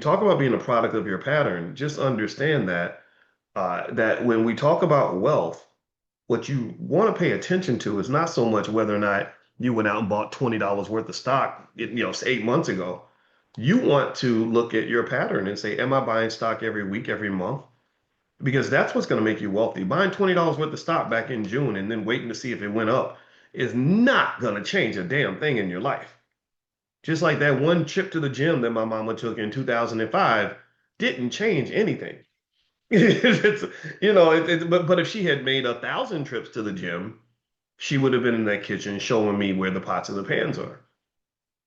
talk about being a product of your pattern, just understand that when we talk about wealth, what you want to pay attention to is not so much whether or not you went out and bought $20 worth of stock, 8 months ago. You want to look at your pattern and say, am I buying stock every week, every month? Because that's what's going to make you wealthy. Buying $20 worth of stock back in June and then waiting to see if it went up is not going to change a damn thing in your life. Just like that one trip to the gym that my mama took in 2005 didn't change anything. It's, but if she had made 1,000 trips to the gym, she would have been in that kitchen showing me where the pots and the pans are,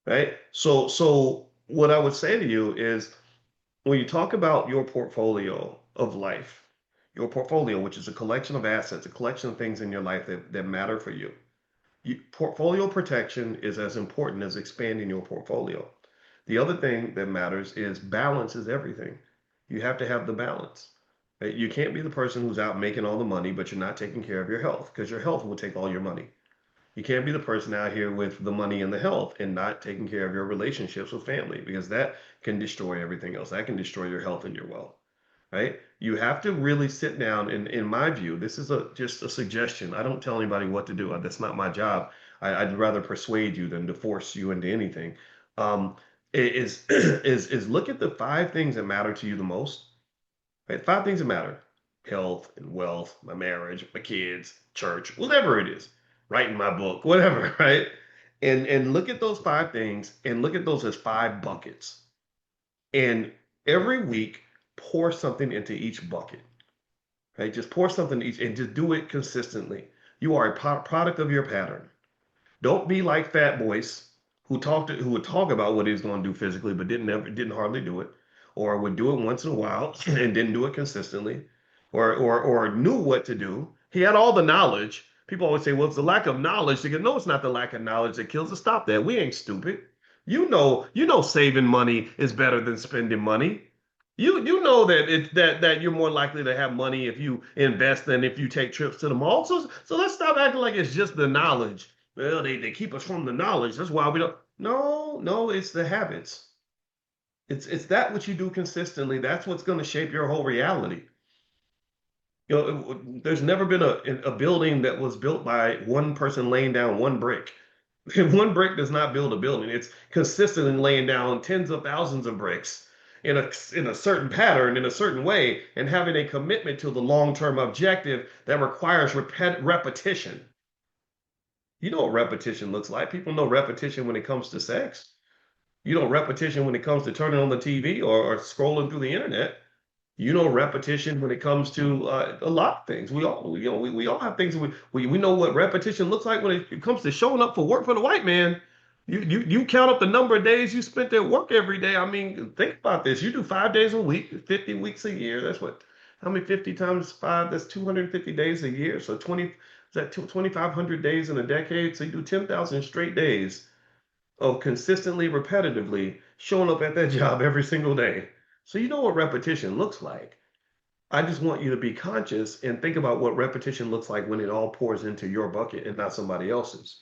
right? So what I would say to you is when you talk about your portfolio of life, your portfolio, which is a collection of assets, a collection of things in your life that matter for you, portfolio protection is as important as expanding your portfolio. The other thing that matters is balance is everything. You have to have the balance. Right? You can't be the person who's out making all the money, but you're not taking care of your health because your health will take all your money. You can't be the person out here with the money and the health and not taking care of your relationships with family because that can destroy everything else. That can destroy your health and your wealth, right? You have to really sit down and in my view, this is just a suggestion. I don't tell anybody what to do. That's not my job. I'd rather persuade you than to force you into anything. Um, is look at the five things that matter to you the most. Right? Five things that matter: health and wealth, my marriage, my kids, church, whatever it is, writing my book, whatever, right? And look at those five things and look at those as five buckets. And every week, pour something into each bucket. Right? Just pour something each and just do it consistently. You are a product of your pattern. Don't be like Fat Boys who would talk about what he was going to do physically, but didn't hardly do it, or would do it once in a while and didn't do it consistently, or knew what to do. He had all the knowledge. People always say, "Well, it's the lack of knowledge." They go, "No, it's not the lack of knowledge that kills us. Stop that. We ain't stupid. You know, saving money is better than spending money. You know that that you're more likely to have money if you invest than if you take trips to the mall. So let's stop acting like it's just the knowledge. Well, they keep us from the knowledge. That's why we don't. No, it's the habits. It's that what you do consistently. That's what's going to shape your whole reality. There's never been a building that was built by one person laying down one brick. One brick does not build a building. It's consistently laying down tens of thousands of bricks in a certain pattern, in a certain way, and having a commitment to the long-term objective that requires repetition. You know what repetition looks like. People know repetition when it comes to sex. You know repetition when it comes to turning on the TV or scrolling through the internet. You know repetition when it comes to a lot of things. We all have things we know what repetition looks like when it comes to showing up for work for the white man. You count up the number of days you spent at work every day. I mean, think about this. You do 5 days a week, 50 weeks a year. That's what, how many 50 times five? That's 250 days a year. So 20, is that 2,500 days in a decade? So you do 10,000 straight days of consistently, repetitively showing up at that job every single day. So you know what repetition looks like. I just want you to be conscious and think about what repetition looks like when it all pours into your bucket and not somebody else's.